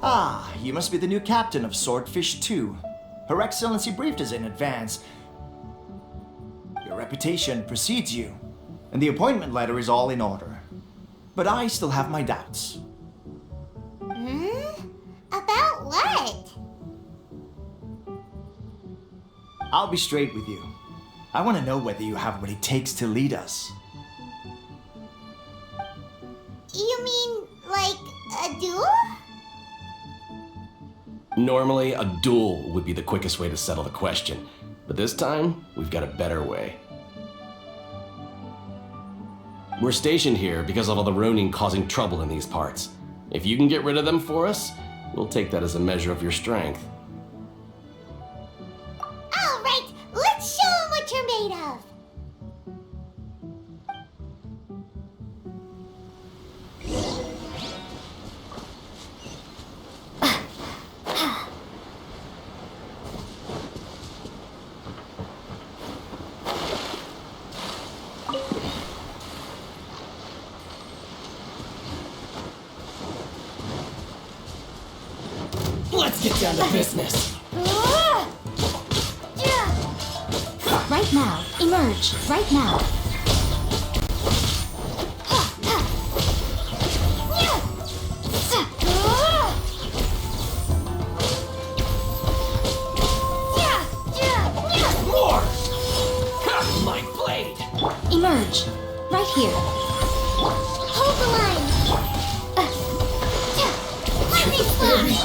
Ah, you must be the new captain of Swordfish 2. Her Excellency briefed us in advance. Your reputation precedes you, and the appointment letter is all in order. But I still have my doubts. About what? I'll be straight with you. I want to know whether you have what it takes to lead us. You mean, like, a duel? Normally, a duel would be the quickest way to settle the question, but this time, we've got a better way. We're stationed here because of all the Ronin causing trouble in these parts. If you can get rid of them for us, we'll take that as a measure of your strength. All right, let's show 'em what you're made of. Let's get down to business. Right now. Emerge. Right now. More! Ha, my blade! Emerge. Right here. Hold the line. Lightning flash.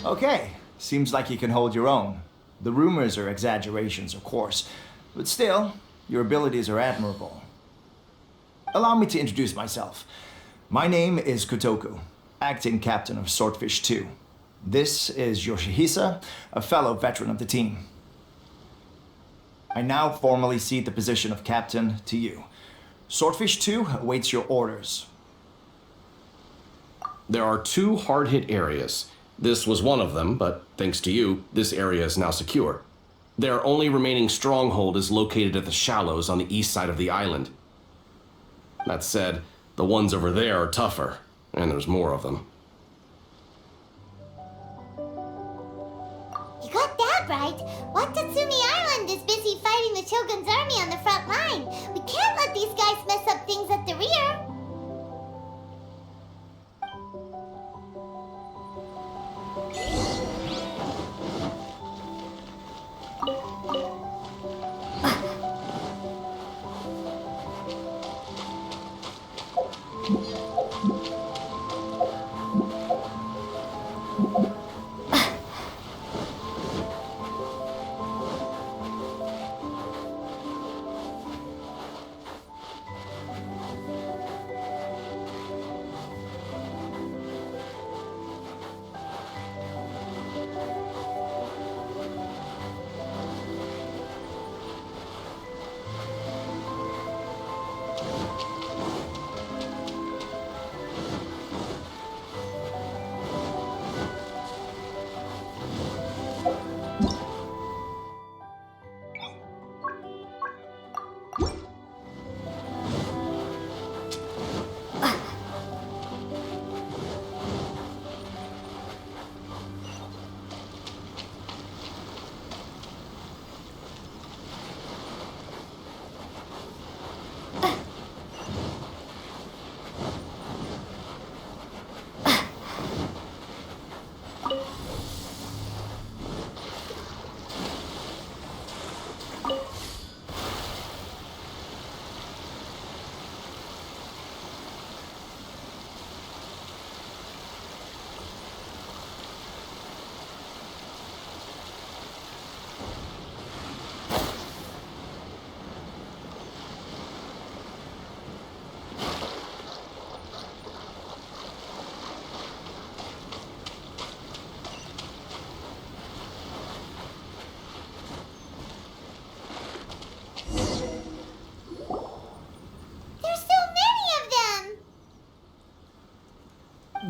Okay, seems like you can hold your own. The rumors are exaggerations, of course, but still, your abilities are admirable. Allow me to introduce myself. My name is Kotoku, acting captain of Swordfish 2. This is Yoshihisa, a fellow veteran of the team. I now formally cede the position of captain to you. Swordfish 2 awaits your orders. There are 2 hard-hit areas. This was one of them, but thanks to you, this area is now secure. Their only remaining stronghold is located at the shallows on the east side of the island. That said, the ones over there are tougher, and there's more of them. You got that right. Watatsumi Island is busy fighting the Shogun's army on the front line. We can't let these guys mess up things at the rear.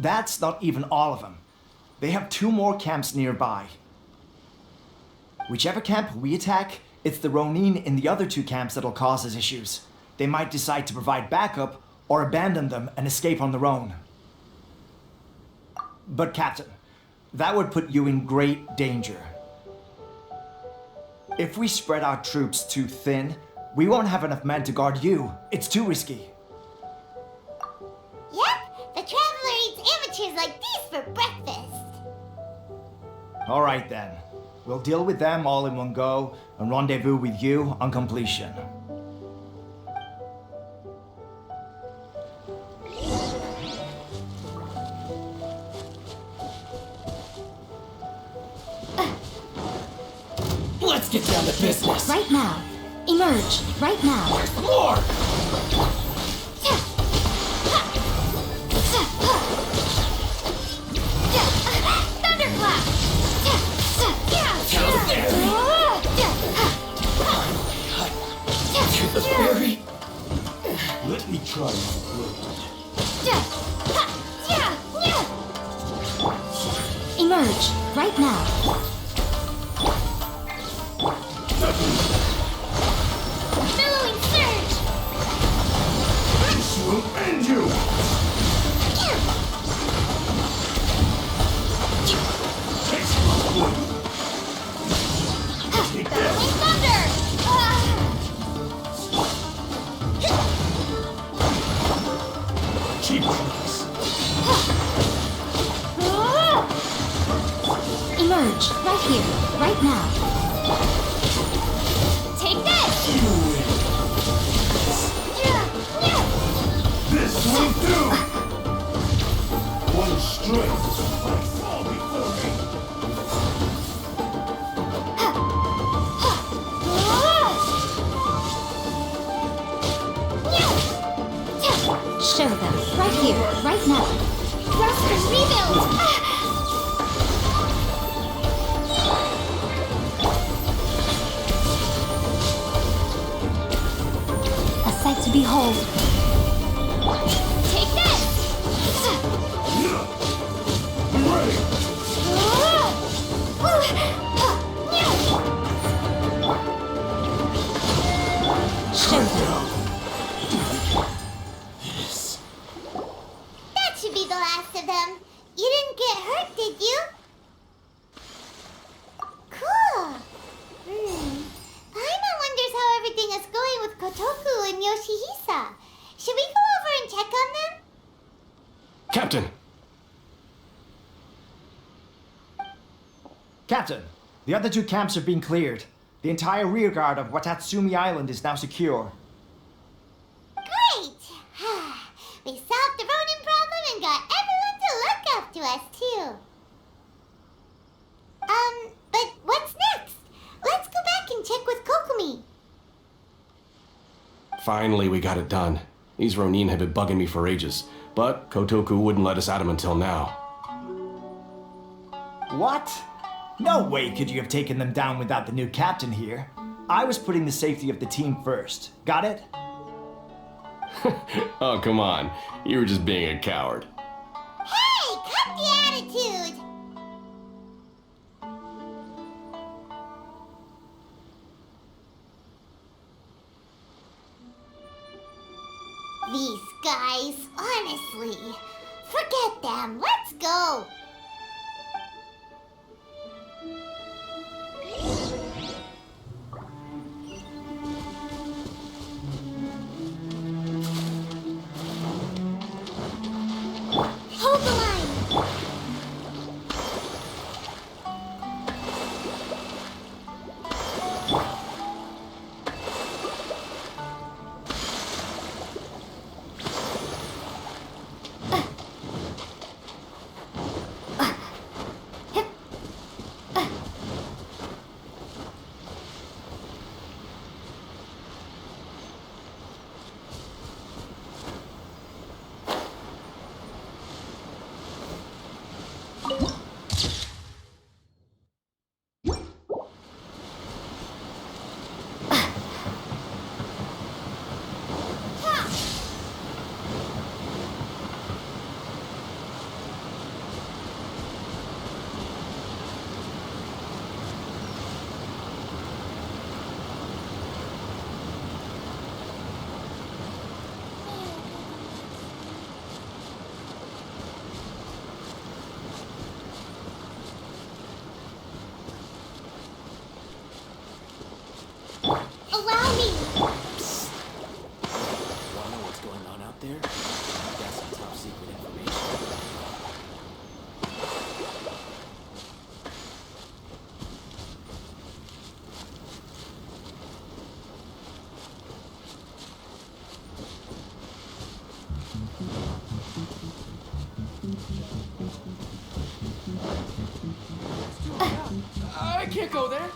That's not even all of them. They have 2 more camps nearby. Whichever camp we attack, it's the Ronin in the other 2 camps that'll cause us issues. They might decide to provide backup or abandon them and escape on their own. But Captain, that would put you in great danger. If we spread our troops too thin, we won't have enough men to guard you. It's too risky. Yep, the Traveler eats amateurs like these for breakfast. All right then. We'll deal with them all in one go and rendezvous with you on completion. Let's get down to business. Right now. Emerge. Right now. More! Thunderclap! To the berry. Let me try my blade. Emerge. Right now. Billowing surge! This will end you! Billowing thunder! Cheap tricks. Emerge. Right here. Right now. Take this! This will do! One strength might fall before me. Show them. Right here. Right now. Thrust and rebuild! A sight to behold. Take this! Be ready! Show them. That should be the last of them. You didn't get hurt, did you? Cool. Paimon wonders how everything is going with Kotoku and Yoshihisa. Should we go over and check on them? Captain! Captain, the other 2 camps are being cleared. The entire rearguard of Watatsumi Island is now secure. Great! We solved the Ronin problem and got everyone to look after us, too. But what's next? Let's go back and check with Kokumi. Finally, we got it done. These Ronin have been bugging me for ages, but Kotoku wouldn't let us at him until now. What? No way could you have taken them down without the new captain here. I was putting the safety of the team first. Got it? Oh, come on. You were just being a coward. Hey, cut the attitude! These guys, honestly. Forget them. Let's go. Hold the line. can't go there.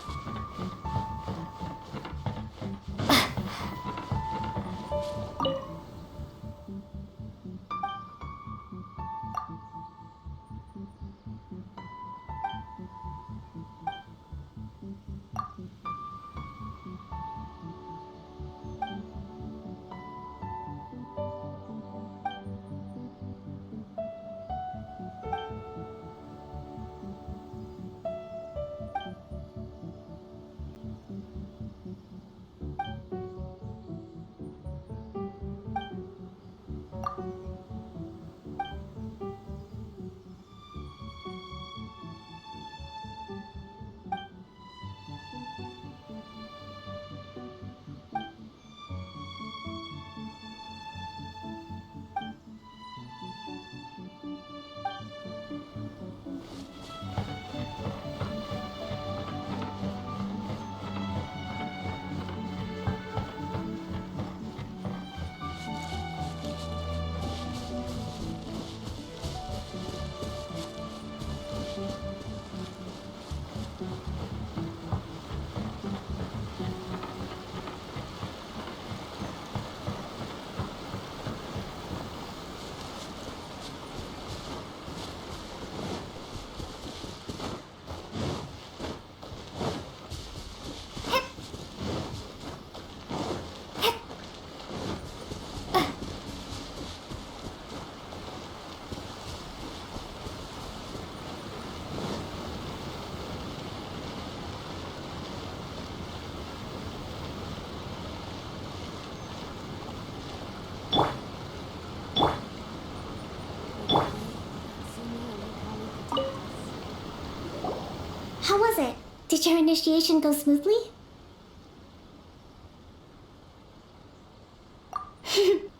How was it? Did your initiation go smoothly?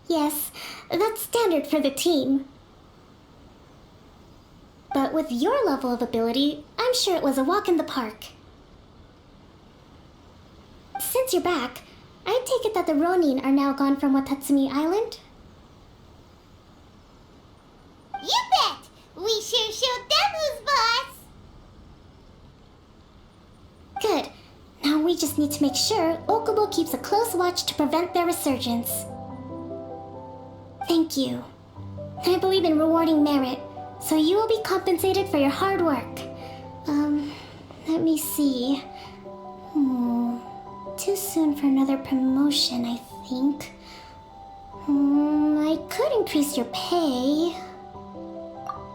Yes, that's standard for the team. But with your level of ability, I'm sure it was a walk in the park. Since you're back, I take it that the Ronin are now gone from Watatsumi Island? You bet! We sure showed them who's boss! Good. Now we just need to make sure Okubo keeps a close watch to prevent their resurgence. Thank you. I believe in rewarding merit, so you will be compensated for your hard work. Let me see. Too soon for another promotion, I think. I could increase your pay.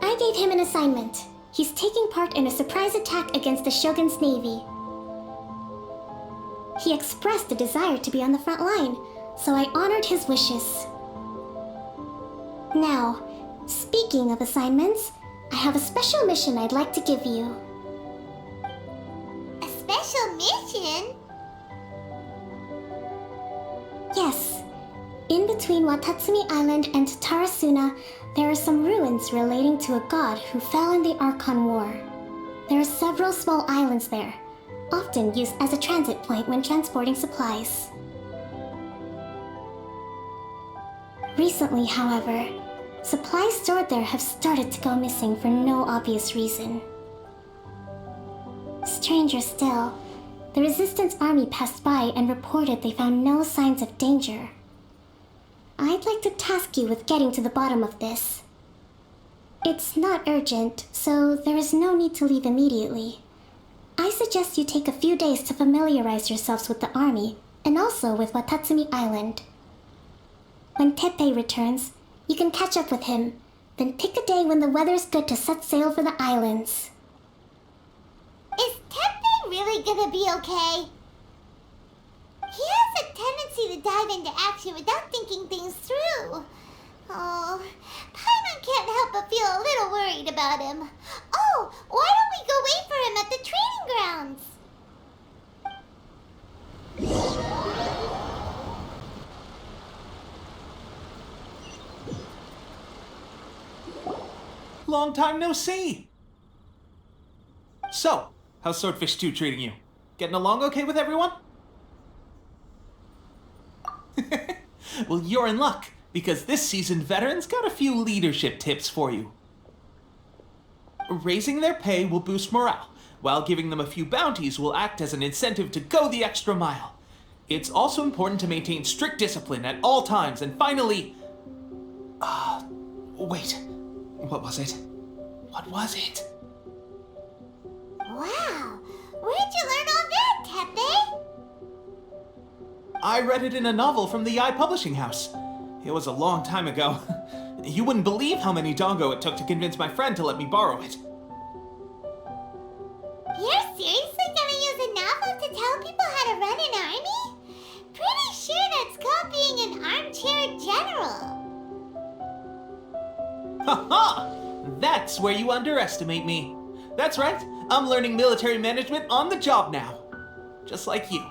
I gave him an assignment. He's taking part in a surprise attack against the Shogun's navy. He expressed a desire to be on the front line, so I honored his wishes. Now, speaking of assignments, I have a special mission I'd like to give you. A special mission? Yes. In between Watatsumi Island and Tarasuna, there are some ruins relating to a god who fell in the Archon War. There are several small islands there, often used as a transit point when transporting supplies. Recently, however, supplies stored there have started to go missing for no obvious reason. Stranger still, the Resistance Army passed by and reported they found no signs of danger. I'd like to task you with getting to the bottom of this. It's not urgent, so there is no need to leave immediately. I suggest you take a few days to familiarize yourselves with the army, and also with Watatsumi Island. When Teppei returns, you can catch up with him, then pick a day when the weather's good to set sail for the islands. Is Teppei really gonna be okay? He has a tendency to dive into action without thinking things through. Oh, Paimon can't help but feel a little worried about him. Oh, why don't we go wait for him at the training grounds? Long time no see! So, how's Swordfish 2 treating you? Getting along okay with everyone? Well, you're in luck, because this seasoned veteran's got a few leadership tips for you. Raising their pay will boost morale, while giving them a few bounties will act as an incentive to go the extra mile. It's also important to maintain strict discipline at all times, and finally... wait. What was it? What was it? Wow! Where'd you learn all that, Tepe? I read it in a novel from the Eye Publishing House. It was a long time ago. You wouldn't believe how many dongo it took to convince my friend to let me borrow it. You're seriously gonna use a novel to tell people how to run an army? Pretty sure that's called being an armchair general. Ha-ha! That's where you underestimate me. That's right, I'm learning military management on the job now. Just like you.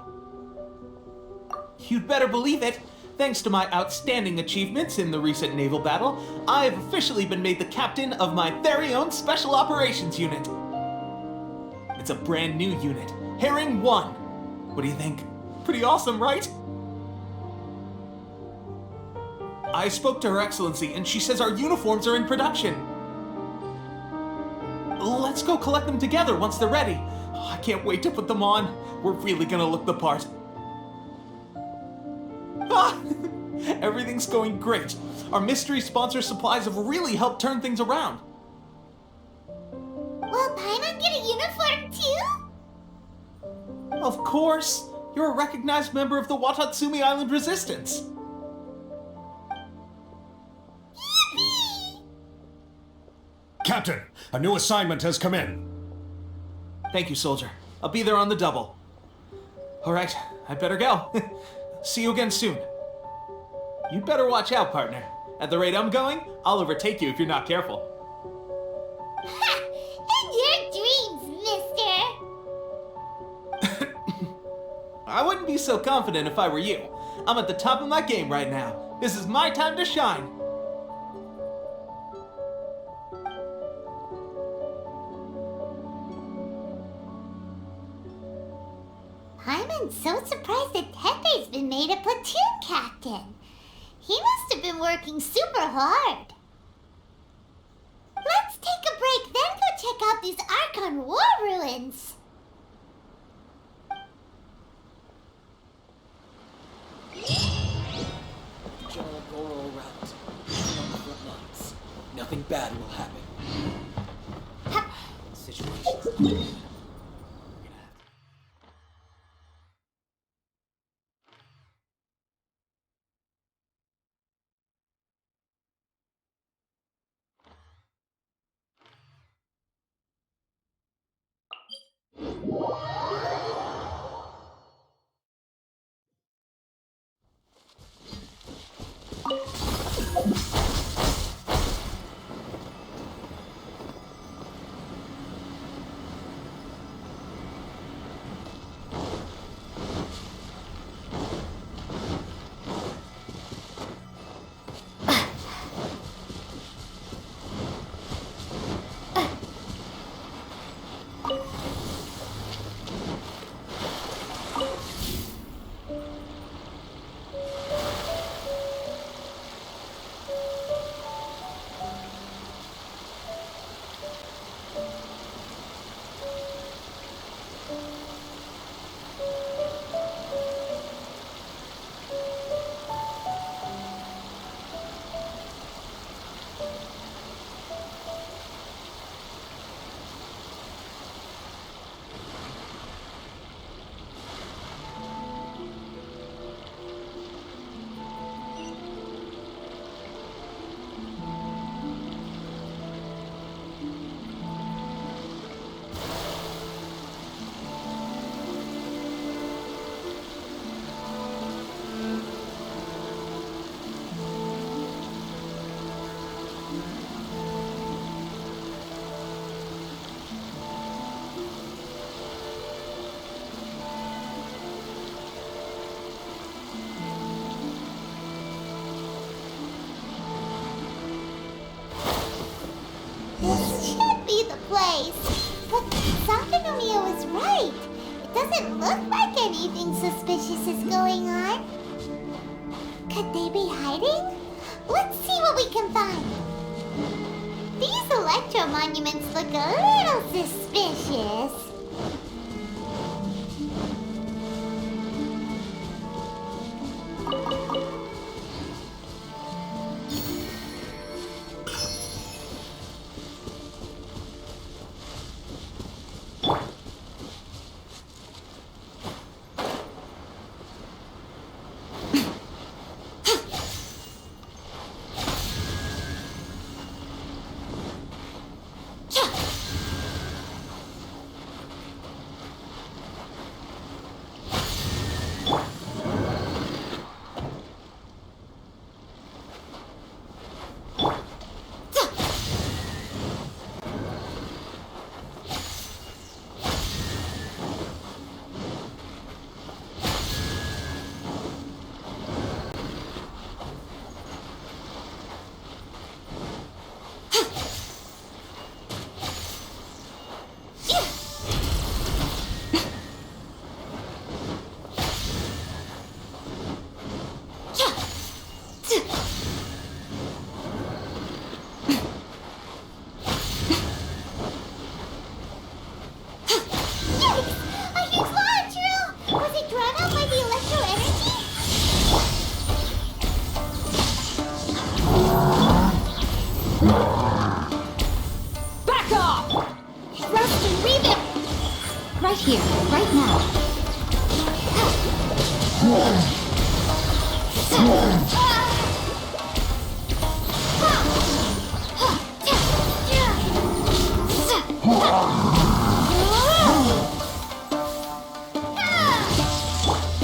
You'd better believe it. Thanks to my outstanding achievements in the recent naval battle, I've officially been made the captain of my very own Special Operations Unit. It's a brand new unit, Herring 1. What do you think? Pretty awesome, right? I spoke to Her Excellency, and she says our uniforms are in production. Let's go collect them together once they're ready. I can't wait to put them on. We're really gonna look the part. Ah! Everything's going great. Our mystery sponsor supplies have really helped turn things around. Will Paimon get a uniform too? Of course. You're a recognized member of the Watatsumi Island Resistance. Yippee! Captain, a new assignment has come in. Thank you, soldier. I'll be there on the double. All right, I'd better go. See you again soon. You'd better watch out, partner. At the rate I'm going, I'll overtake you if you're not careful. Ha! In your dreams, mister! I wouldn't be so confident if I were you. I'm at the top of my game right now. This is my time to shine. Paimon's so surprised that Tepe's been made a platoon captain. He must have been working super hard. Let's take a break, then go check out these Archon War ruins. General Goro around. On the front lines. Nothing bad will happen. Situation. This should be the place. But Sakanomiya was right. It doesn't look like anything suspicious is going on. Could they be hiding? Let's see what we can find. These electro monuments look a little suspicious.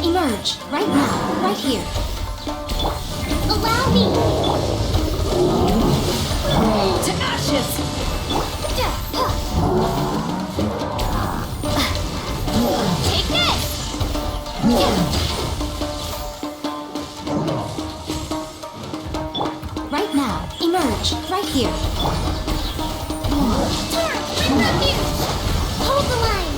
Emerge, right now, right here. Allow me! To ashes! Take this! Right now, emerge, right here. Hold the line!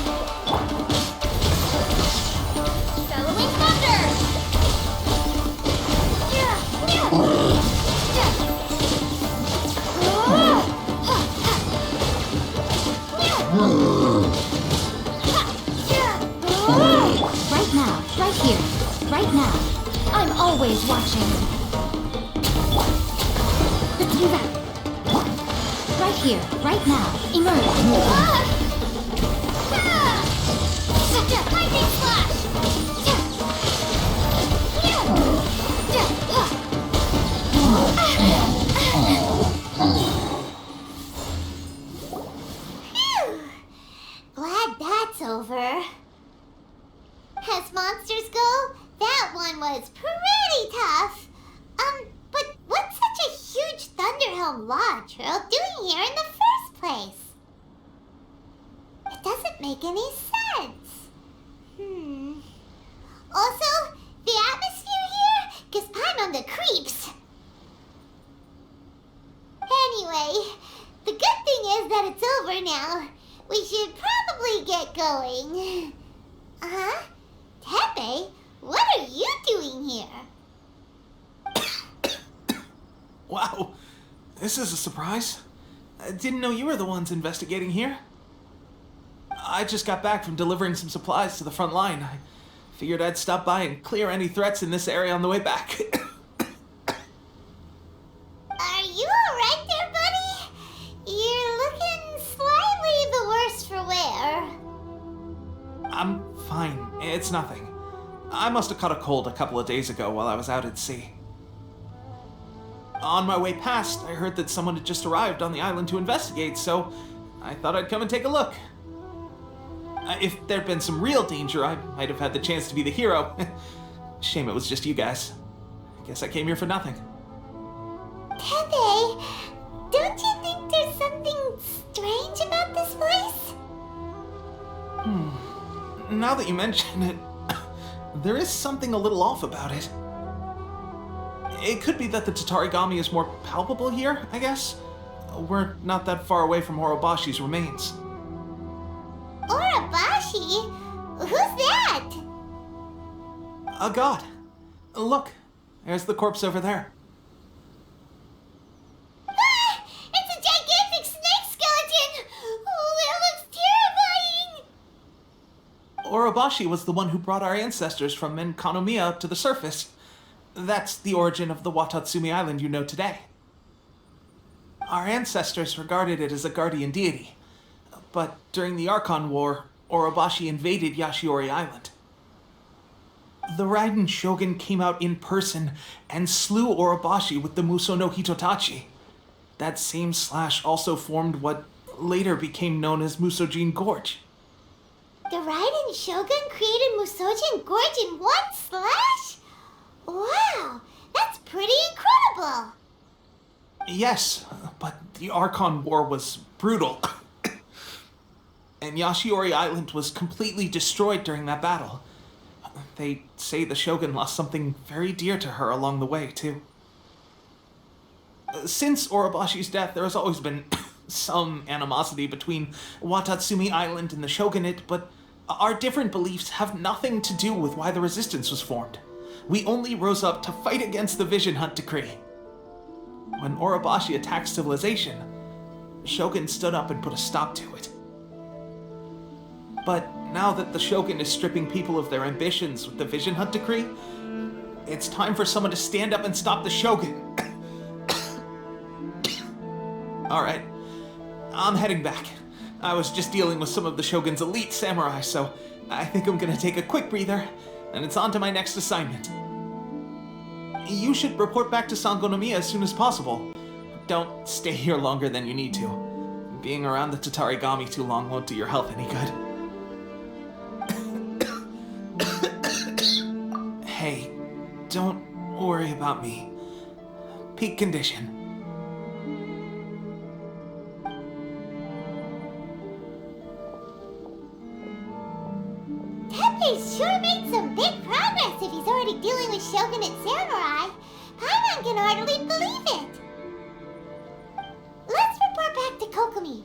Bellowing thunder! Right now, right here. Right now. I'm always watching. Let's move out. Right here, right now. Emerge. Lightning flash! Phew. Glad that's over. As monsters go, that one was pretty tough. But what's such a huge Thunderhelm Lodge Trail doing here in the first place? It doesn't make any sense. Also, the atmosphere here gives I'm on the creeps. Anyway, the good thing is that it's over now. We should probably get going. Uh-huh. Tepe, what are you doing here? Wow, this is a surprise. I didn't know you were the ones investigating here. I just got back from delivering some supplies to the front line. I figured I'd stop by and clear any threats in this area on the way back. Are you alright there, buddy? You're looking slightly the worse for wear. I'm fine. It's nothing. I must have caught a cold a couple of days ago while I was out at sea. On my way past, I heard that someone had just arrived on the island to investigate, so I thought I'd come and take a look. If there'd been some real danger, I might have had the chance to be the hero. Shame it was just you guys. Guess I came here for nothing. Tepe, don't you think there's something strange about this place? Now that you mention it, there is something a little off about it. It could be that the Tatarigami is more palpable here, I guess. We're not that far away from Orobashi's remains. Urabashi? Who's that? A god. Look, there's the corpse over there. Ah, it's a gigantic snake skeleton! Oh, that looks terrifying! Orobashi was the one who brought our ancestors from Enkanomiya up to the surface. That's the origin of the Watatsumi Island you know today. Our ancestors regarded it as a guardian deity. But during the Archon War, Orobashi invaded Yashiori Island. The Raiden Shogun came out in person and slew Orobashi with the Muso no Hitotachi. That same slash also formed what later became known as Musojin Gorge. The Raiden Shogun created Musojin Gorge in one slash? Wow, that's pretty incredible! Yes, but the Archon War was brutal. And Yashiori Island was completely destroyed during that battle. They say the Shogun lost something very dear to her along the way, too. Since Orobashi's death, there has always been some animosity between Watatsumi Island and the Shogunate, but our different beliefs have nothing to do with why the resistance was formed. We only rose up to fight against the Vision Hunt Decree. When Orobashi attacked civilization, the Shogun stood up and put a stop to it. But now that the Shogun is stripping people of their ambitions with the Vision Hunt Decree, it's time for someone to stand up and stop the Shogun. Alright, I'm heading back. I was just dealing with some of the Shogun's elite samurai, so I think I'm gonna take a quick breather, and it's on to my next assignment. you should report back to Sangonomiya as soon as possible. Don't stay here longer than you need to. Being around the Tatarigami too long won't do your health any good. Hey, don't worry about me. Peak condition. Teppei's sure made some big progress if he's already dealing with Shogunate samurai. Paimon can hardly believe it. Let's report back to Kokomi.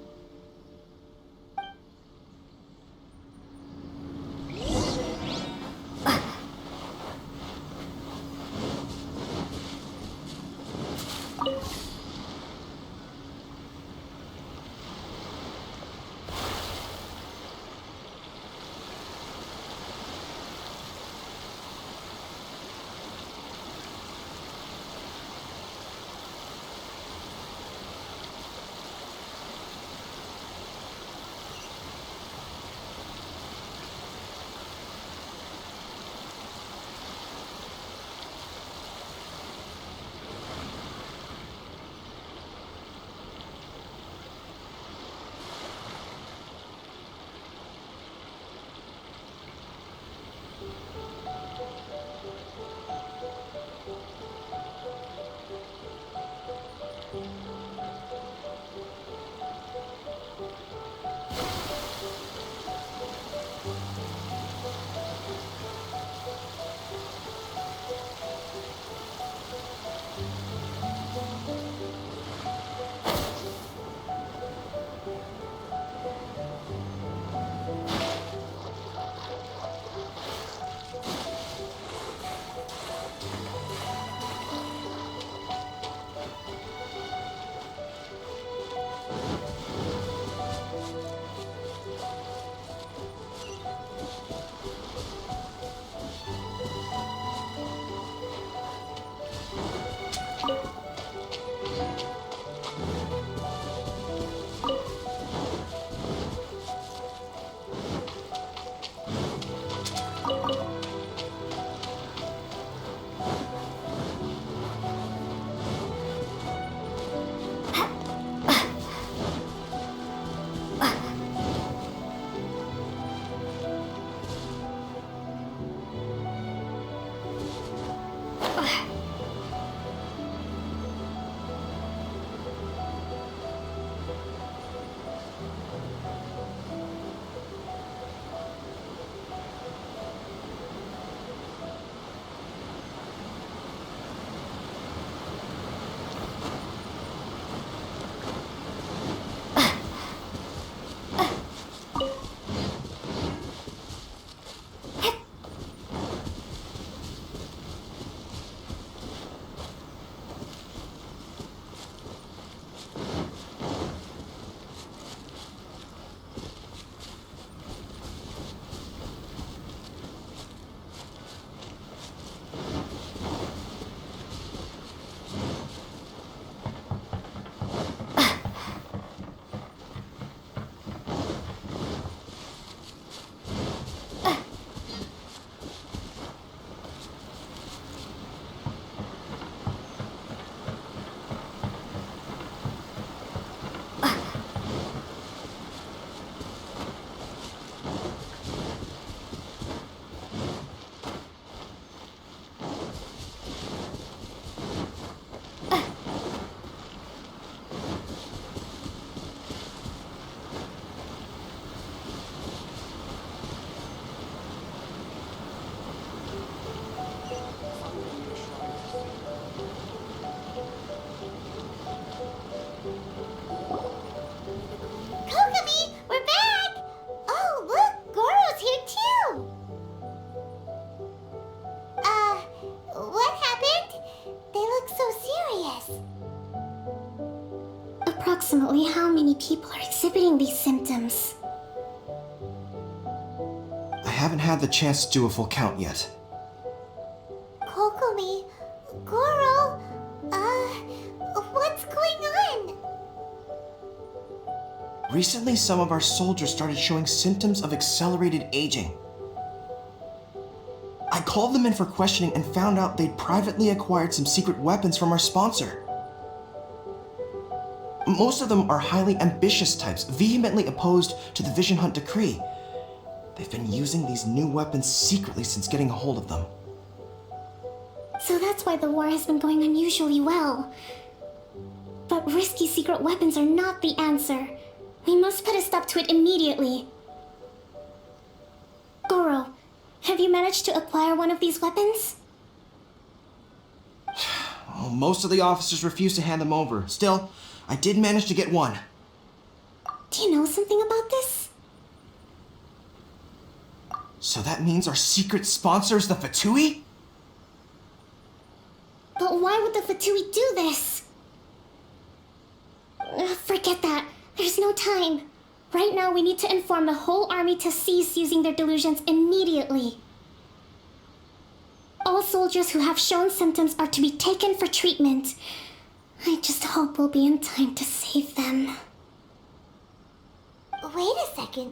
Approximately how many people are exhibiting these symptoms? I haven't had the chance to do a full count yet. Kokomi, Goro, what's going on? Recently, some of our soldiers started showing symptoms of accelerated aging. I called them in for questioning and found out they'd privately acquired some secret weapons from our sponsor. Most of them are highly ambitious types, vehemently opposed to the Vision Hunt decree. They've been using these new weapons secretly since getting a hold of them. So that's why the war has been going unusually well. But risky secret weapons are not the answer. We must put a stop to it immediately. Goro, have you managed to acquire one of these weapons? Oh, most of the officers refuse to hand them over. Still, I did manage to get one. Do you know something about this? So that means our secret sponsor is the Fatui? But why would the Fatui do this? Forget that. There's no time. Right now, we need to inform the whole army to cease using their delusions immediately. All soldiers who have shown symptoms are to be taken for treatment. I just hope we'll be in time to save them. Wait a second.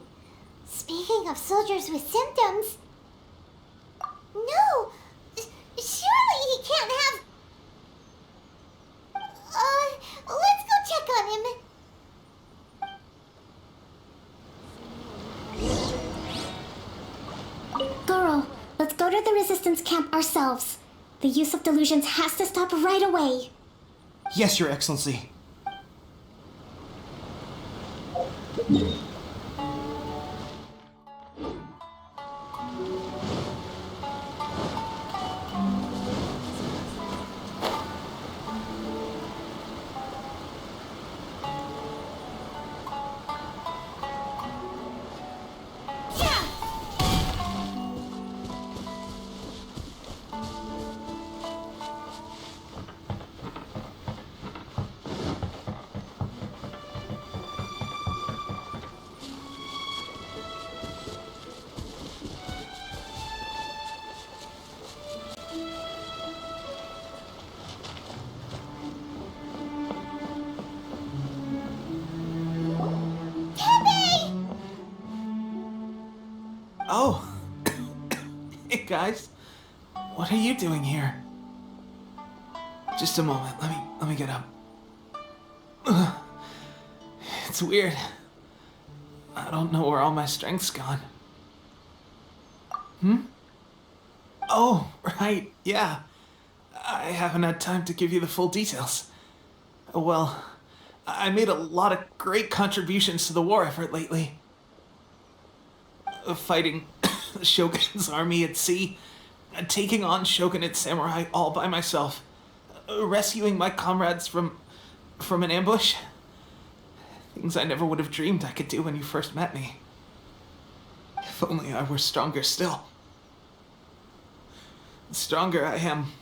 Speaking of soldiers with symptoms... No! Surely he can't have... let's go check on him. Goro, let's go to the resistance camp ourselves. The use of delusions has to stop right away. Yes, Your Excellency. Oh. Hey, guys. What are you doing here? Just a moment. Let me get up. Ugh. It's weird. I don't know where all my strength's gone. Oh, right. Yeah. I haven't had time to give you the full details. Well, I made a lot of great contributions to the war effort lately. Fighting the Shogun's army at sea, taking on Shogunate samurai all by myself, rescuing my comrades from an ambush. Things I never would have dreamed I could do when you first met me. If only I were stronger still. The stronger I am,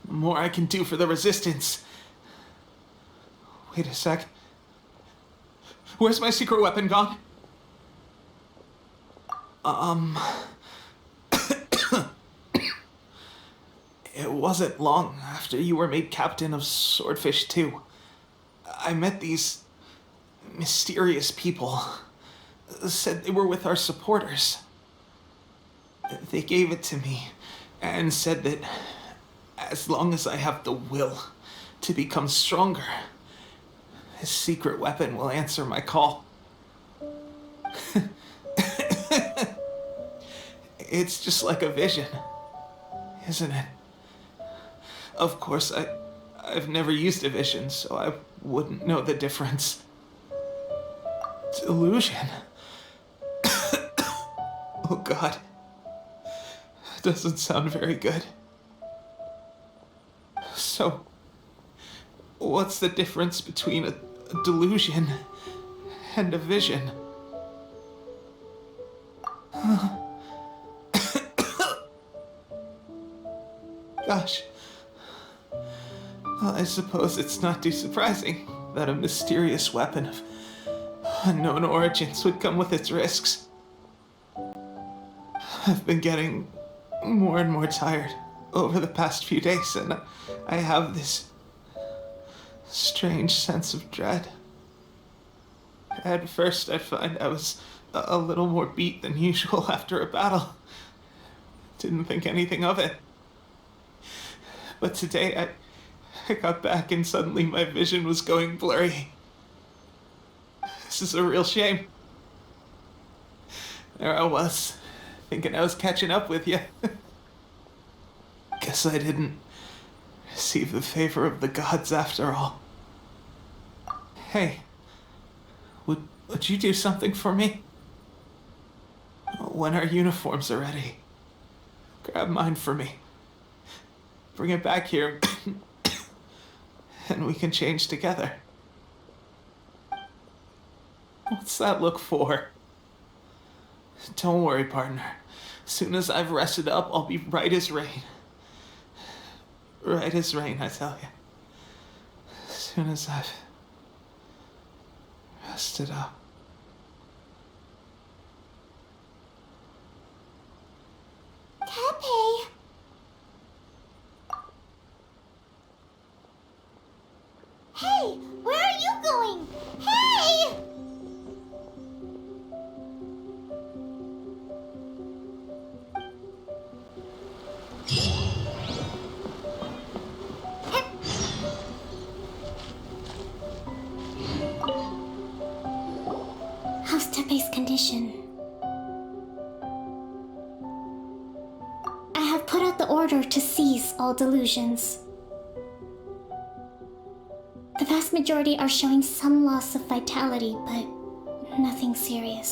the more I can do for the resistance. Wait a sec. Where's my secret weapon gone? It wasn't long after you were made captain of Swordfish 2. I met these mysterious people. Said they were with our supporters. They gave it to me and said that as long as I have the will to become stronger, this secret weapon will answer my call. It's just like a vision, isn't it? Of course, I've never used a vision, so I wouldn't know the difference. Delusion. Oh God. Doesn't sound very good. So, what's the difference between a delusion and a vision? Gosh. Well, I suppose it's not too surprising that a mysterious weapon of unknown origins would come with its risks. I've been getting more and more tired over the past few days, and I have this strange sense of dread. At first, I find I was a little more beat than usual after a battle. didn't think anything of it. But today, I got back and suddenly my vision was going blurry. This is a real shame. There I was, thinking I was catching up with you. Guess I didn't receive the favor of the gods after all. Hey, would you do something for me? When our uniforms are ready, grab mine for me. Bring it back here, and we can change together. What's that look for? Don't worry, partner. As soon as I've rested up, I'll be right as rain. Right as rain, I tell you. As soon as I've rested up. Tepe! Hey, where are you going? Hey! How's Tepe's condition? I have put out the order to cease all delusions. The vast majority are showing some loss of vitality, but nothing serious.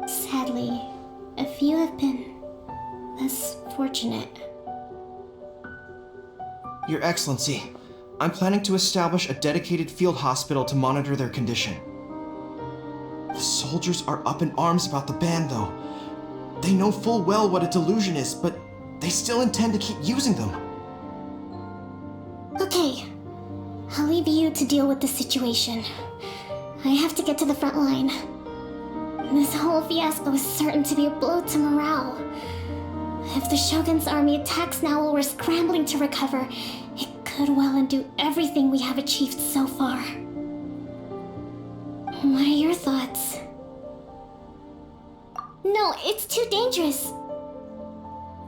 Sadly, a few have been less fortunate. Your Excellency, I'm planning to establish a dedicated field hospital to monitor their condition. The soldiers are up in arms about the ban, though. They know full well what a delusion is, but they still intend to keep using them. Okay, I'll leave you to deal with the situation. I have to get to the front line. This whole fiasco is certain to be a blow to morale. If the Shogun's army attacks now while we're scrambling to recover, it could well undo everything we have achieved so far. What are your thoughts? No, it's too dangerous.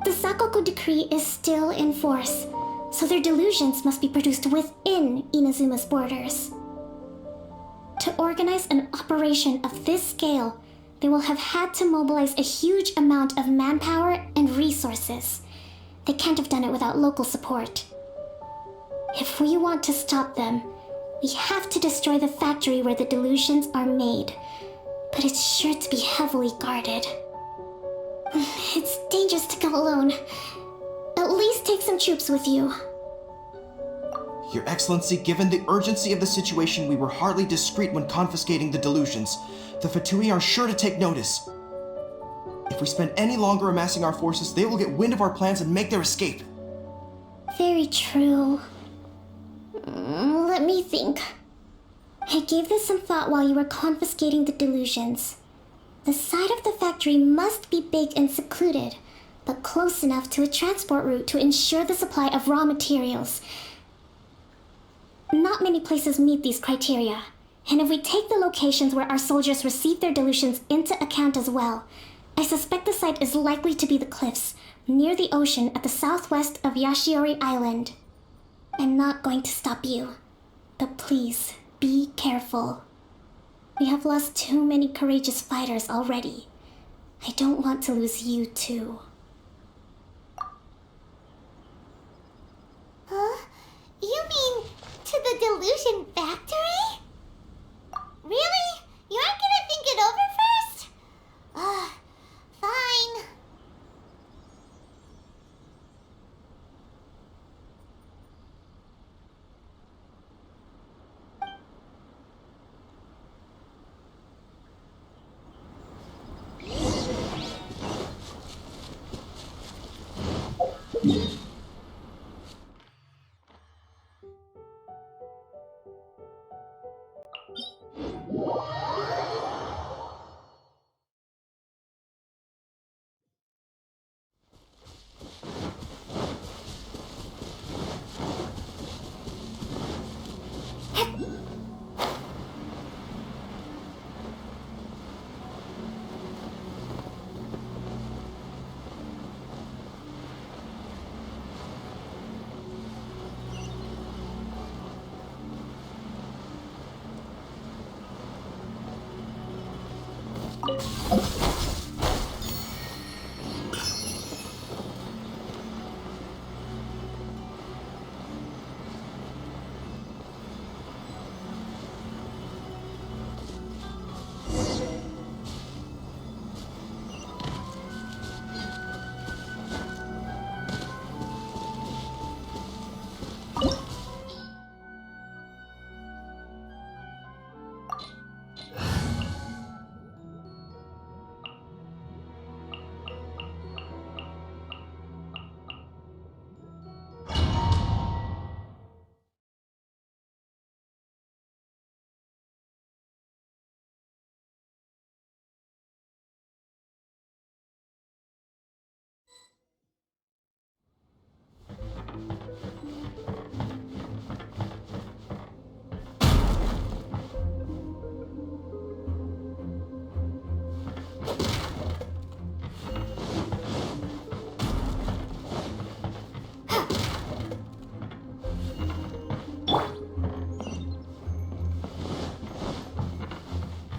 The Sakoku decree is still in force, so their delusions must be produced within Inazuma's borders. To organize an operation of this scale, they will have had to mobilize a huge amount of manpower and resources. They can't have done it without local support. If we want to stop them, we have to destroy the factory where the delusions are made, but it's sure to be heavily guarded. It's dangerous to go alone. At least take some troops with you. Your Excellency, given the urgency of the situation, we were hardly discreet when confiscating the delusions. The Fatui are sure to take notice. If we spend any longer amassing our forces, they will get wind of our plans and make their escape. Very true. Let me think. I gave this some thought while you were confiscating the delusions. The side of the factory must be big and secluded, but close enough to a transport route to ensure the supply of raw materials. Not many places meet these criteria, and if we take the locations where our soldiers receive their delusions into account as well, I suspect the site is likely to be the cliffs near the ocean at the southwest of Yashiori Island. I'm not going to stop you, but please be careful. We have lost too many courageous fighters already. I don't want to lose you too. Huh? You mean to the delusion factory? Really? You aren't gonna think it over first? Fine.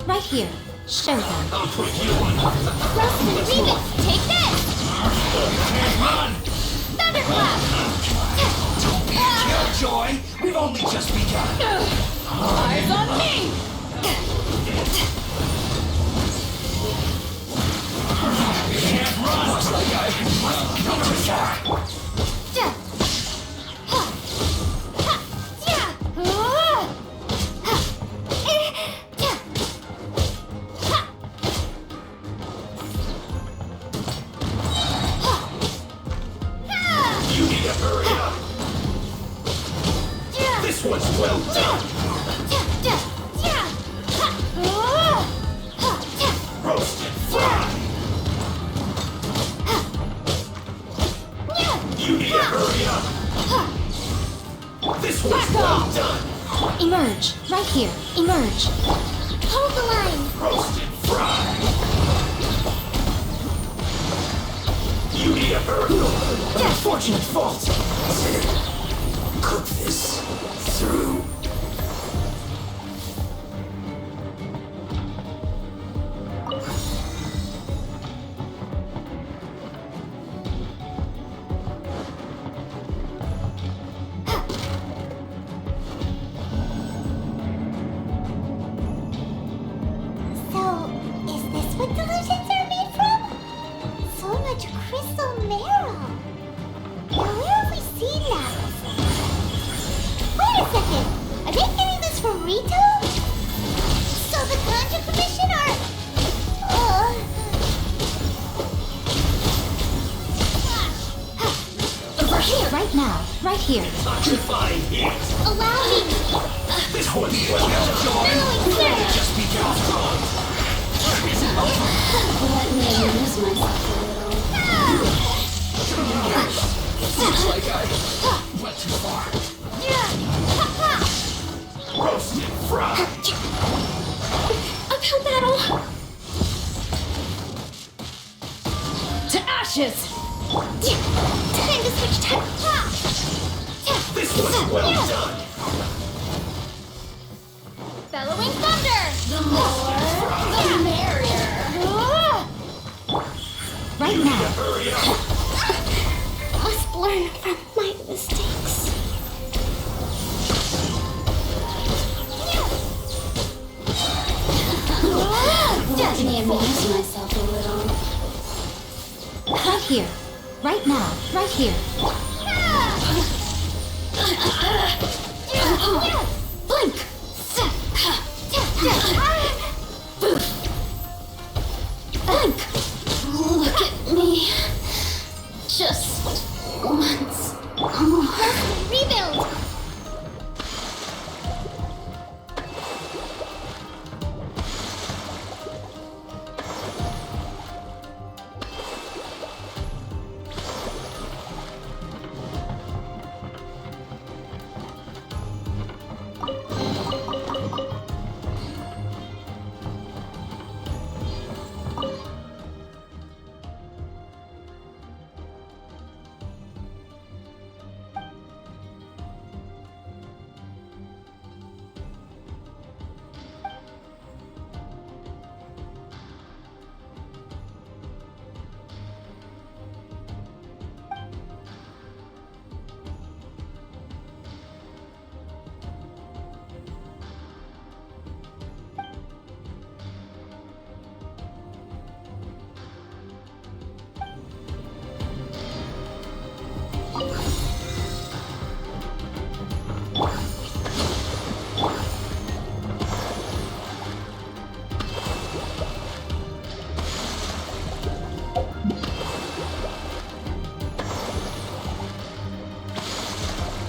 Right here. Show them. Roasted Remix, take this! Thunderclap! Killjoy, we've only just begun. Eyes on me! Can't run! Looks like I counterattack. You need to hurry up. This one's well done. Roasted fry. You need to hurry up. This one's well done. Emerge. Right here. Emerge. Hold the line! Roasted fry. You need a hurry. Unfortunate fault. Cook this through. So, is this what delusions are made from? So much crystal marrow. Now where have we seen that? Wait a second. Are they getting this from Rito? So the Conjure Commission are... Over here. Right now. Right here. Occupying it. Allow me. This one's well done. We've only just begun. Let me amuse myself a little. Seems like I went too far. Roasted fry. Uphill battle. To ashes. Time to switch type. This one's well done. Bellowing thunder. The more, the merrier. Right now. Hurry up. Must learn from my mistakes. Let me amuse myself a little. Right here. Right now. Right here. Blink! Blink! Look at me. Just once. Rebuild.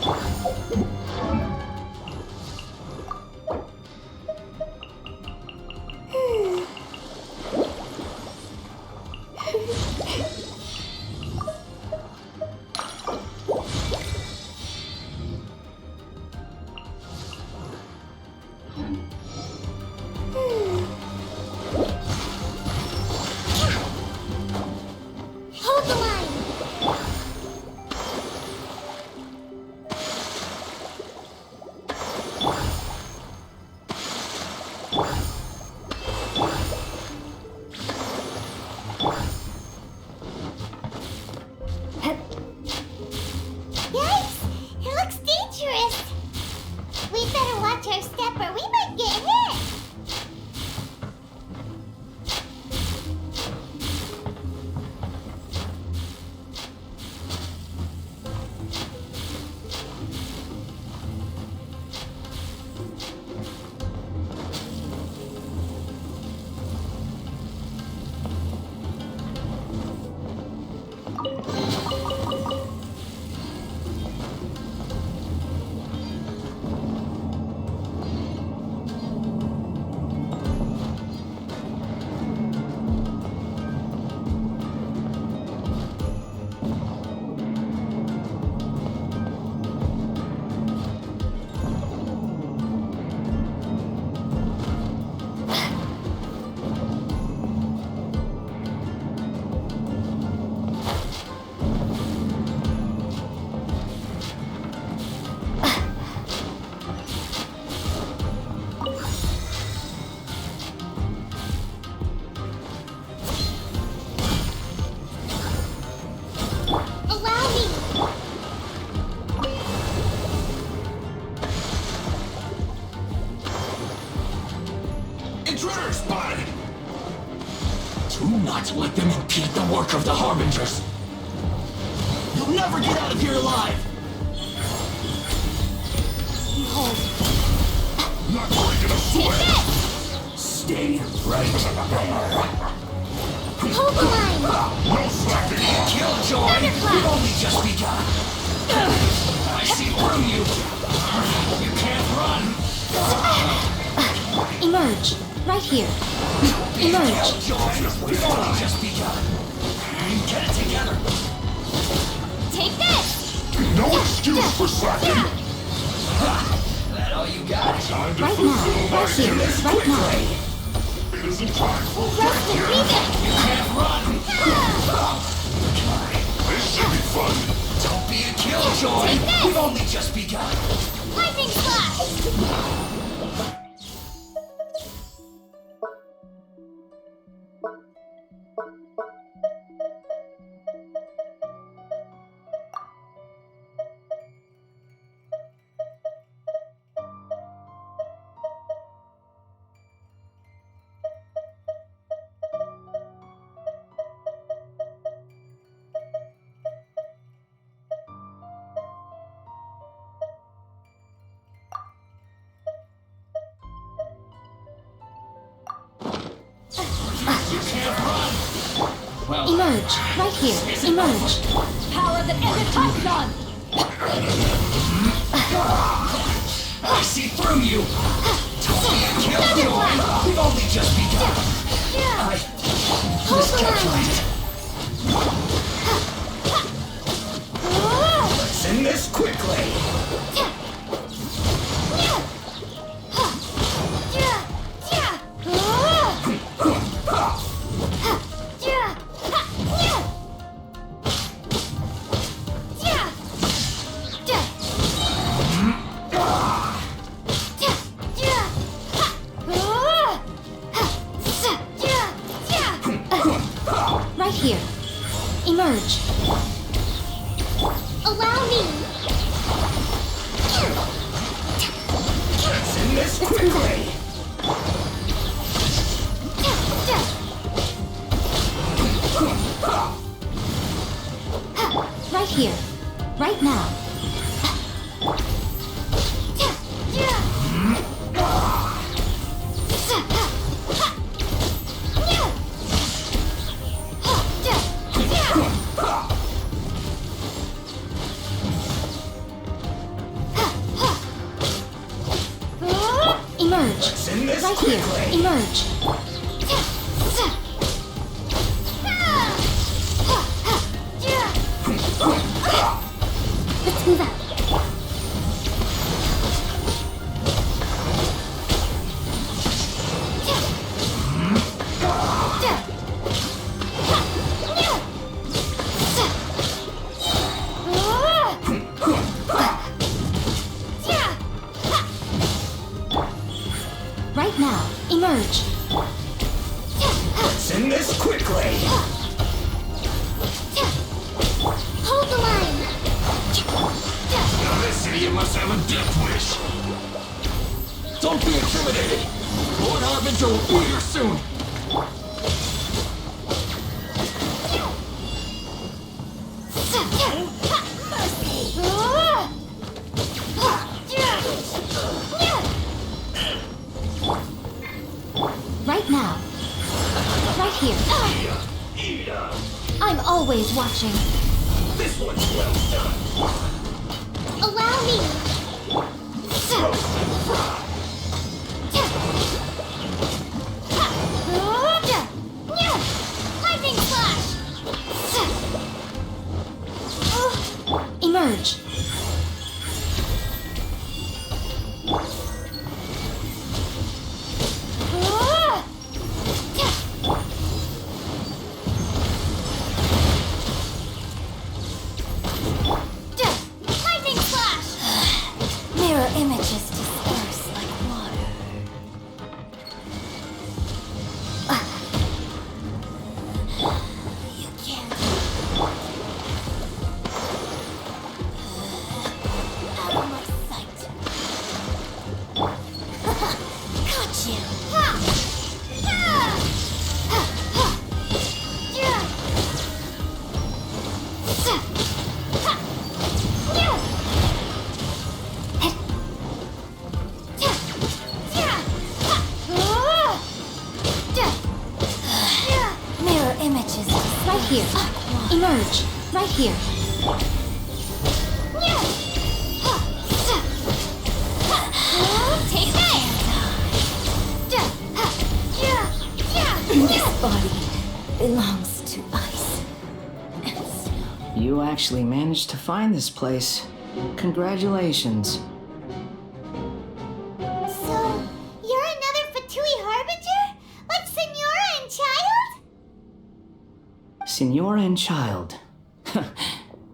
Hold the line! Yikes! It looks dangerous! We better watch our step or we might get hit! Allow me! Intruder spotted! Do not let them impede the work of the Harbingers! You'll never get out of here alive! Not going to sweat! Stay right there! Hold the line! No slacking! Killjoy! We've only just begun! I see through you! You can't run! Emerge. Right here. Emerge. Killjoy! We've only just begun! Get it together! Take this! No excuse for slacking! That all you got? Time to Right now. Right here. Right now. It isn't time for Rest and leave it! You can't run! This should be fun! Don't be a killjoy! Take this! We've only just begun! Lightning slash! Emerge. Right here. Emerge. Power that ended Python! I see through you! Don't be a killjoy! We've only just begun! I miscalculated. Let's end this quickly! Right here. Emerge. Allow me! Let's end this Right quickly. here. Emerge. Let's move out. Right now. Emerge. Let's end this quickly. Hold the line. Now this idiot must have a death wish. Don't be intimidated. Lord Harbinger will be here soon. Right now. Right here. I'm always watching. This one's well done. Allow me. Lightning flash. Emerge. Lightning flash. Mirror images disperse like water. You can't. Out of my sight. Got you. Mirror images. Right here. Emerge. Right here. Take This body belongs to ice and snow. You actually managed to find this place. Congratulations. So, you're another Fatui Harbinger? Like Senora and Child? Senora and Child.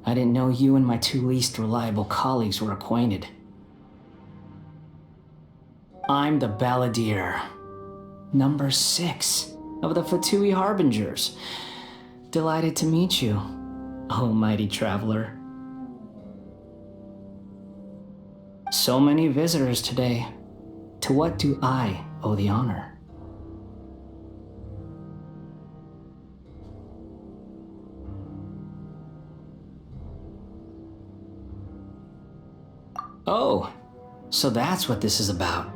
I didn't know you and my two least reliable colleagues were acquainted. I'm the Balladeer, number 6 of the Fatui Harbingers. Delighted to meet you, almighty traveler. So many visitors today. To what do I owe the honor? Oh, so that's what this is about.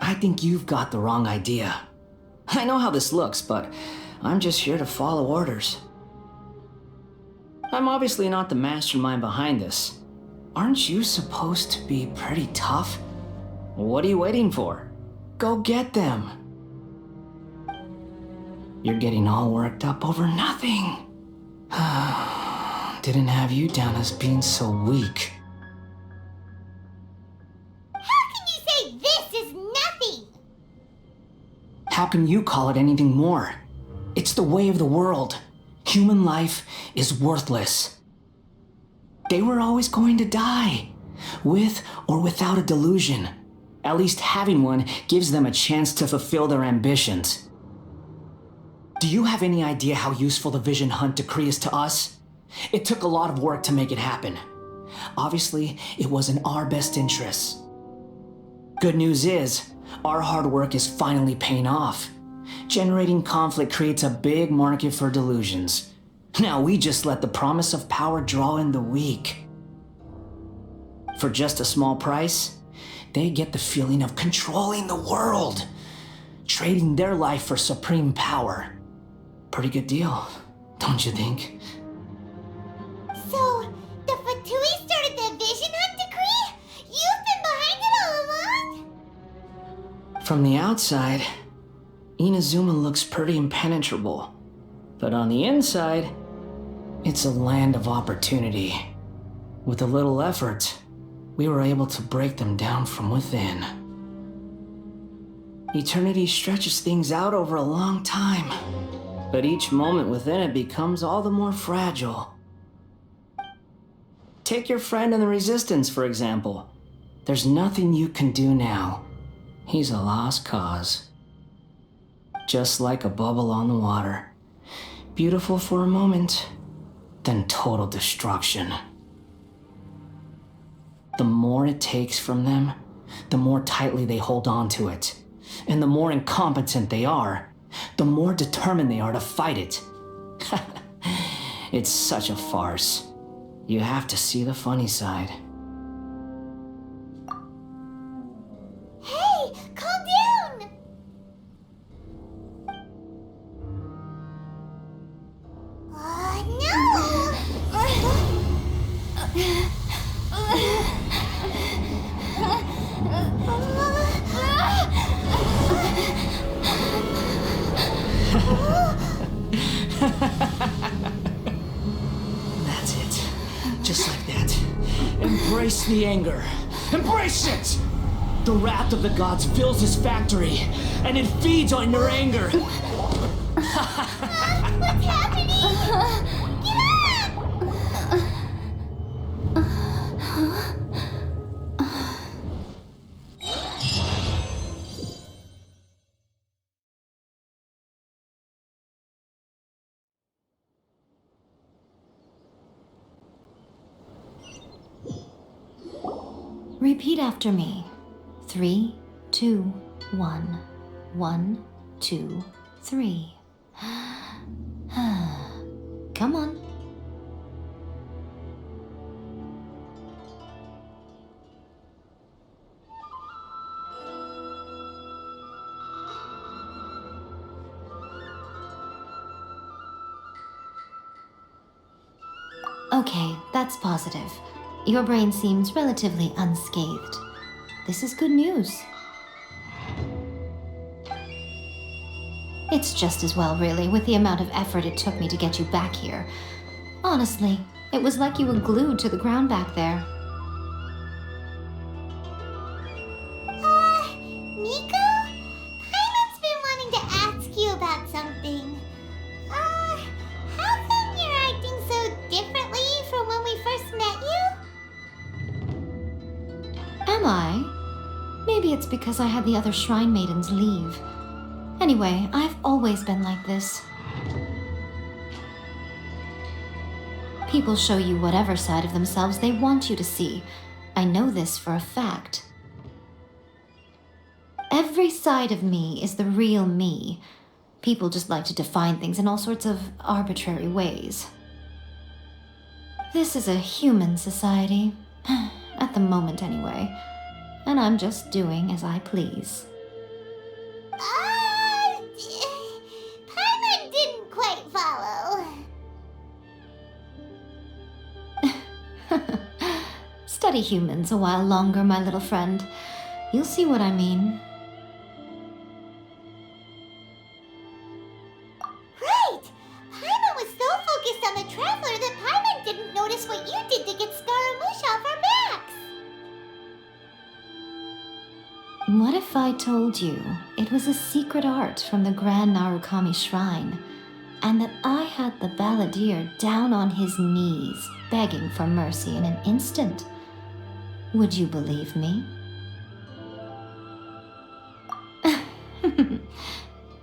I think you've got the wrong idea. I know how this looks, but I'm just here to follow orders. I'm obviously not the mastermind behind this. Aren't you supposed to be pretty tough? What are you waiting for? Go get them. You're getting all worked up over nothing. Didn't have you down as being so weak. How can you say this is nothing? How can you call it anything more? It's the way of the world. Human life is worthless. They were always going to die, with or without a delusion. At least having one gives them a chance to fulfill their ambitions. Do you have any idea how useful the Vision Hunt decree is to us? It took a lot of work to make it happen. Obviously, it was in our best interests. Good news is, our hard work is finally paying off. Generating conflict creates a big market for delusions. Now we just let the promise of power draw in the weak. For just a small price, they get the feeling of controlling the world, trading their life for supreme power. Pretty good deal, don't you think? So, the Fatui started the Vision Hunt decree? You've been behind it all along? From the outside, Inazuma looks pretty impenetrable. But on the inside, it's a land of opportunity. With a little effort, we were able to break them down from within. Eternity stretches things out over a long time, but each moment within it becomes all the more fragile. Take your friend in the Resistance, for example. There's nothing you can do now. He's a lost cause. Just like a bubble on the water. Beautiful for a moment, then total destruction. The more it takes from them, the more tightly they hold on to it. And the more incompetent they are, the more determined they are to fight it. It's such a farce. You have to see the funny side. Hey, calm down! That's it. Just like that. Embrace the anger. Embrace it! The wrath of the gods fills this factory, and it feeds on your anger. What's happening? Get Repeat after me. 3, 2, 1. 1, 2, 3. Come on. Okay, that's positive. Your brain seems relatively unscathed. This is good news. It's just as well, really, with the amount of effort it took me to get you back here. Honestly, it was like you were glued to the ground back there. Nico? Paimon's been wanting to ask you about something. How come you're acting so differently from when we first met you? Am I? Maybe it's because I had the other Shrine Maidens leave. Anyway, I've always been like this. People show you whatever side of themselves they want you to see. I know this for a fact. Every side of me is the real me. People just like to define things in all sorts of arbitrary ways. This is a human society. At the moment, anyway. And I'm just doing as I please. Paimon didn't quite follow. Study humans a while longer, my little friend. You'll see what I mean. Right! Paimon was so focused on the Traveler that Paimon didn't notice what you did to get Scaramouche off our backs. What if I told you it was a secret art from the Grand Narukami Shrine, and that I had the balladeer down on his knees, begging for mercy in an instant? Would you believe me?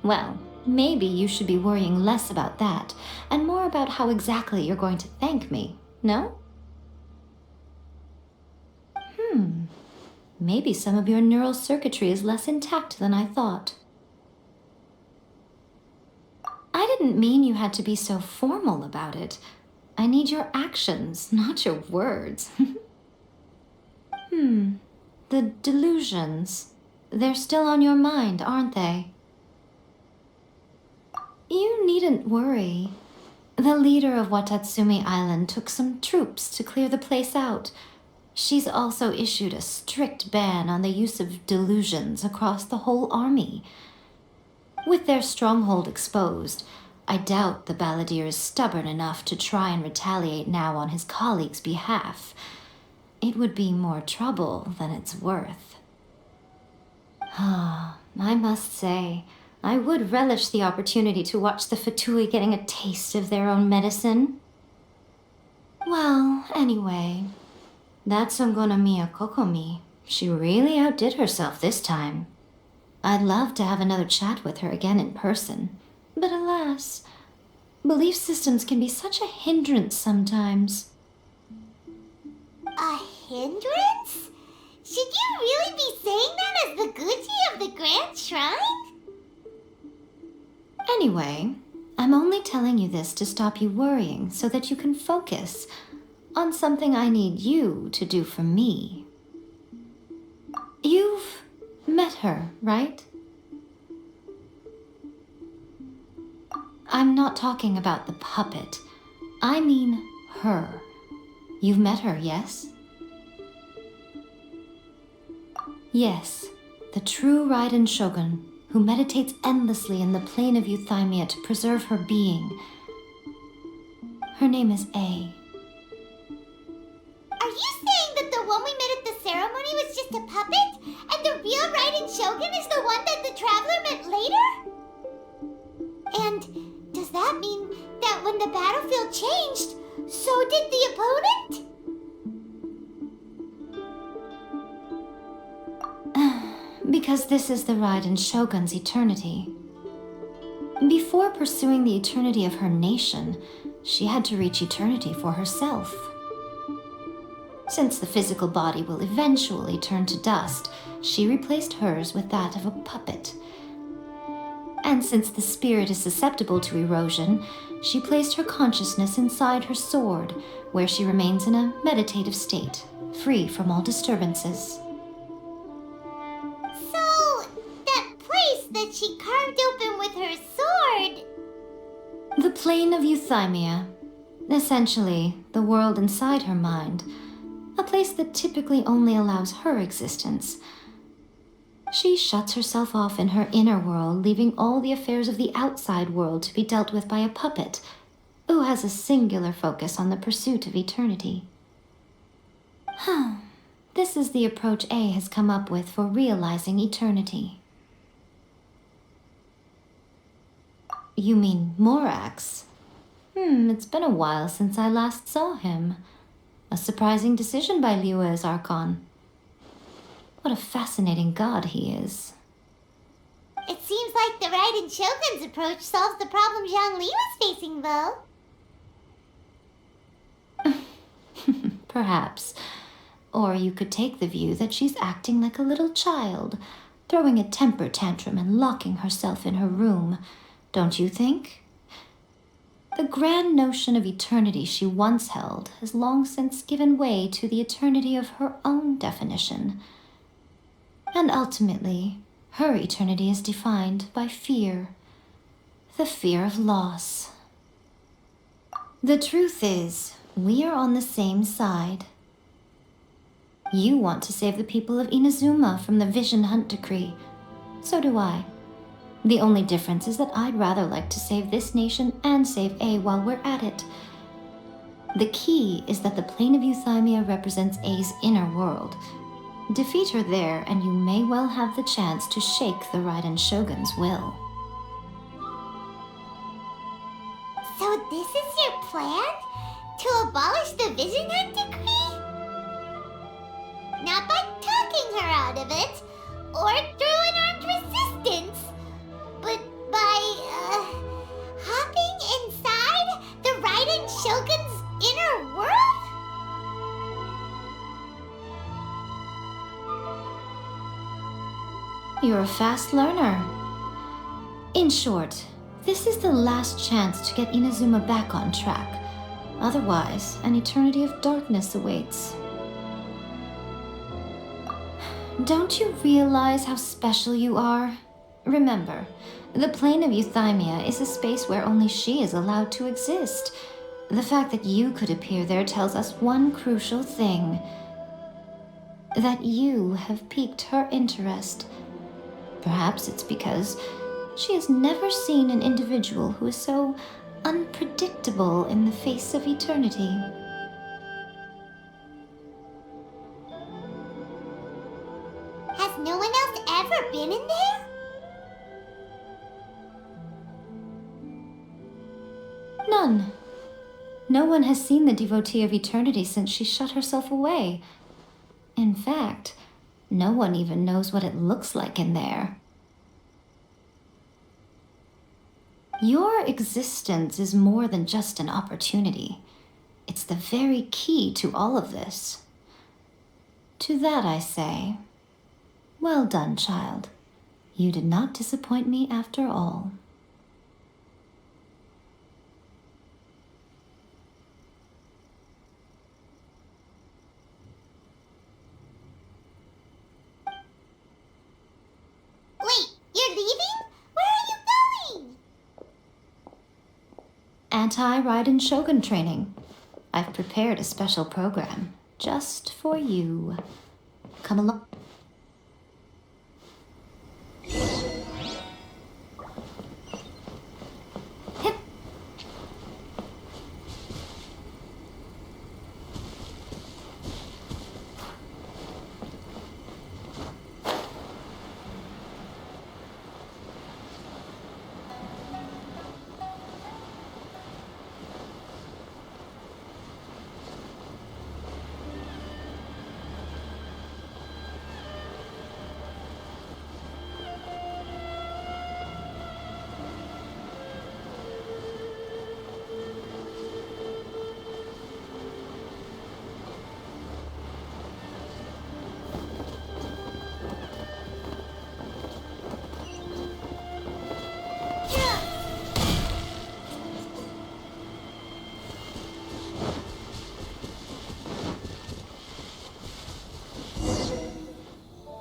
Well, maybe you should be worrying less about that, and more about how exactly you're going to thank me, no? Maybe some of your neural circuitry is less intact than I thought. I didn't mean you had to be so formal about it. I need your actions, not your words. The delusions. They're still on your mind, aren't they? You needn't worry. The leader of Watatsumi Island took some troops to clear the place out. She's also issued a strict ban on the use of delusions across the whole army. With their stronghold exposed, I doubt the Balladeer is stubborn enough to try and retaliate now on his colleagues' behalf. It would be more trouble than it's worth. I must say, I would relish the opportunity to watch the Fatui getting a taste of their own medicine. Well, anyway, that's Ongonamiya Kokomi. She really outdid herself this time. I'd love to have another chat with her again in person. But alas, belief systems can be such a hindrance sometimes. A hindrance? Should you really be saying that as the Gucci of the Grand Shrine? Anyway, I'm only telling you this to stop you worrying so that you can focus on something I need you to do for me. You've met her, right? I'm not talking about the puppet. I mean her. You've met her, yes? Yes, the true Raiden Shogun, who meditates endlessly in the plane of Euthymia to preserve her being. Her name is A. Are you saying that the one we met at the ceremony was just a puppet? And the real Raiden Shogun is the one that the Traveler met later? And does that mean that when the battlefield changed, so did the opponent? Because this is the Raiden Shogun's eternity. Before pursuing the eternity of her nation, she had to reach eternity for herself. Since the physical body will eventually turn to dust, she replaced hers with that of a puppet. And since the spirit is susceptible to erosion, she placed her consciousness inside her sword, where she remains in a meditative state, free from all disturbances. So, that place that she carved open with her sword... The plane of Euthymia, essentially the world inside her mind, a place that typically only allows her existence. She shuts herself off in her inner world, leaving all the affairs of the outside world to be dealt with by a puppet, who has a singular focus on the pursuit of eternity. This is the approach A has come up with for realizing eternity. You mean Morax? It's been a while since I last saw him. A surprising decision by Liyue's Archon. What a fascinating god he is. It seems like the Raiden Shogun's approach solves the problem Zhongli was facing, though. Perhaps. Or you could take the view that she's acting like a little child, throwing a temper tantrum and locking herself in her room. Don't you think? The grand notion of eternity she once held has long since given way to the eternity of her own definition. And ultimately, her eternity is defined by fear. The fear of loss. The truth is, we are on the same side. You want to save the people of Inazuma from the Vision Hunt Decree. So do I. The only difference is that I'd rather like to save this nation and save A while we're at it. The key is that the plane of Euthymia represents A's inner world. Defeat her there, and you may well have the chance to shake the Raiden Shogun's will. So this is your plan? To abolish the Vision Hunt Decree? Not by talking her out of it, or through an armed resistance, but by, hopping inside the Raiden Shogun's inner world? You're a fast learner. In short, this is the last chance to get Inazuma back on track. Otherwise, an eternity of darkness awaits. Don't you realize how special you are? Remember, the plane of Euthymia is a space where only she is allowed to exist. The fact that you could appear there tells us one crucial thing. that you have piqued her interest. Perhaps it's because she has never seen an individual who is so unpredictable in the face of eternity. Has no one else ever been in there? None. No one has seen the devotee of eternity since she shut herself away. In fact, no one even knows what it looks like in there. Your existence is more than just an opportunity. It's the very key to all of this. To that I say, well done, child. You did not disappoint me after all. Wait, you're leaving? Where are you going? Anti-Raiden Shogun training. I've prepared a special program just for you. Come along. Hip.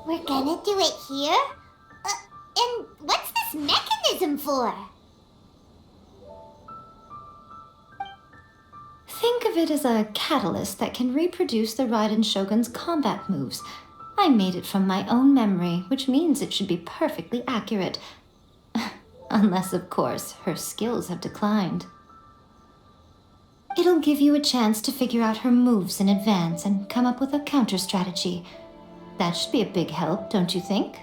We're gonna do it here? And what's this mechanism for? Think of it as a catalyst that can reproduce the Raiden Shogun's combat moves. I made it from my own memory, which means it should be perfectly accurate. Unless, of course, her skills have declined. It'll give you a chance to figure out her moves in advance and come up with a counter strategy. That should be a big help, don't you think?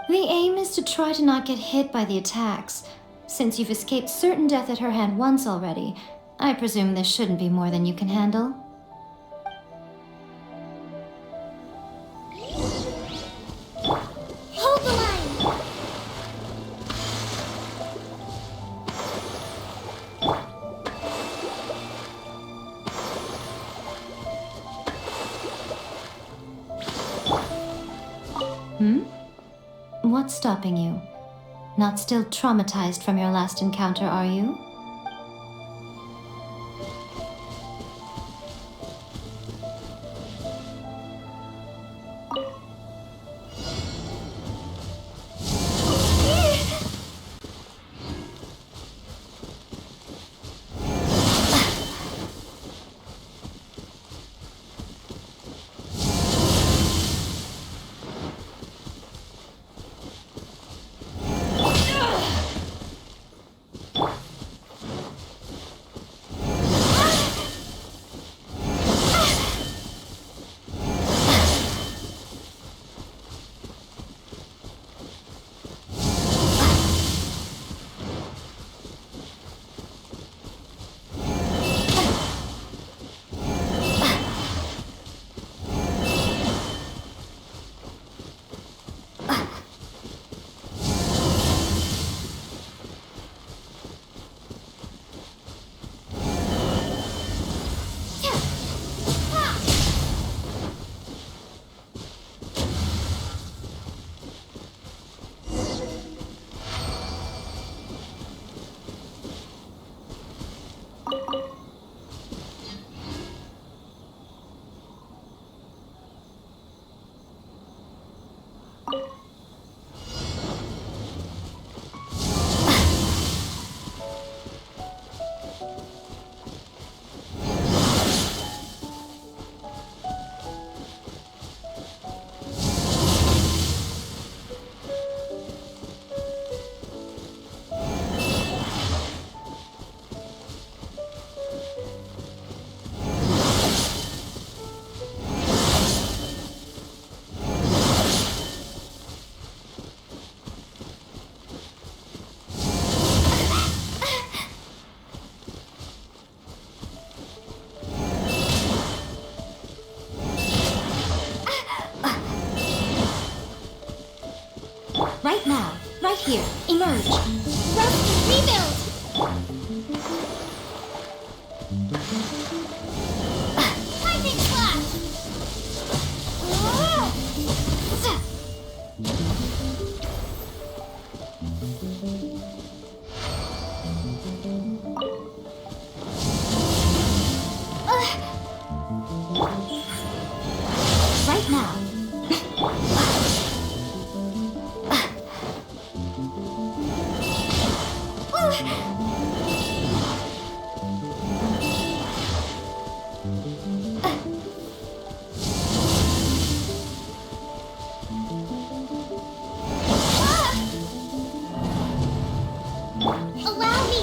The aim is to try to not get hit by the attacks. Since you've escaped certain death at her hand once already, I presume this shouldn't be more than you can handle. Hold the line! What's stopping you? Not still traumatized from your last encounter, are you? Right now. Right here. Emerge. Rust, rebuild! Lightning flash! Right now. Allow me!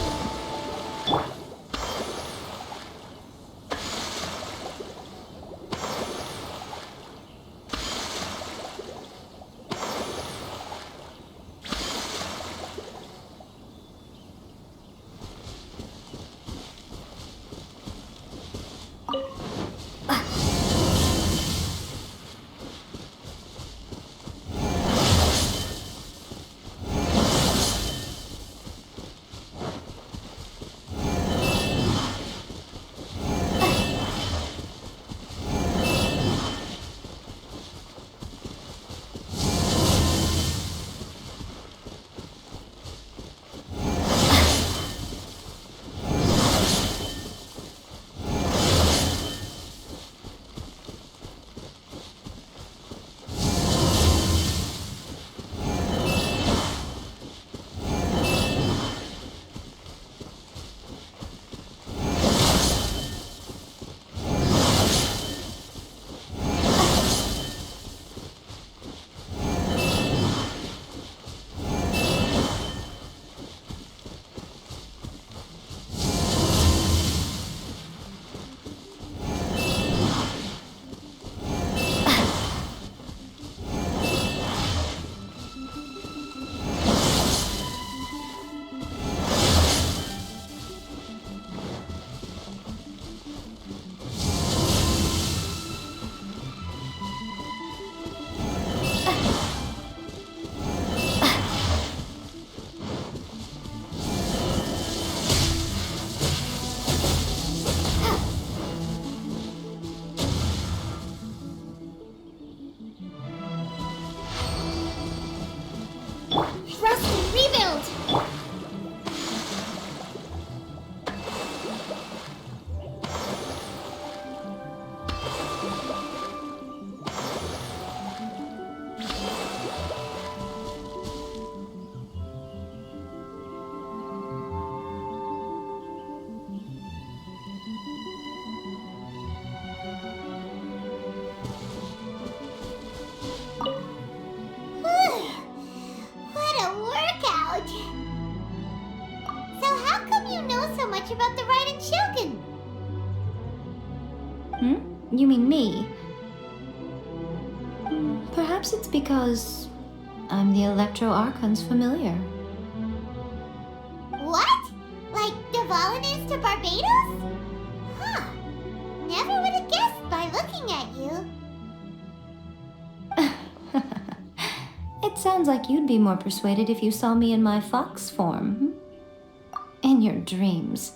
Rust, rebuild! What a workout! So how come you know so much about the Raiden Shogun? You mean me? Perhaps it's because I'm the Electro Archon's familiar. What? Like Dvalin is to Barbados? Huh. Never would have guessed by looking at you. It sounds like you'd be more persuaded if you saw me in my fox form. In your dreams.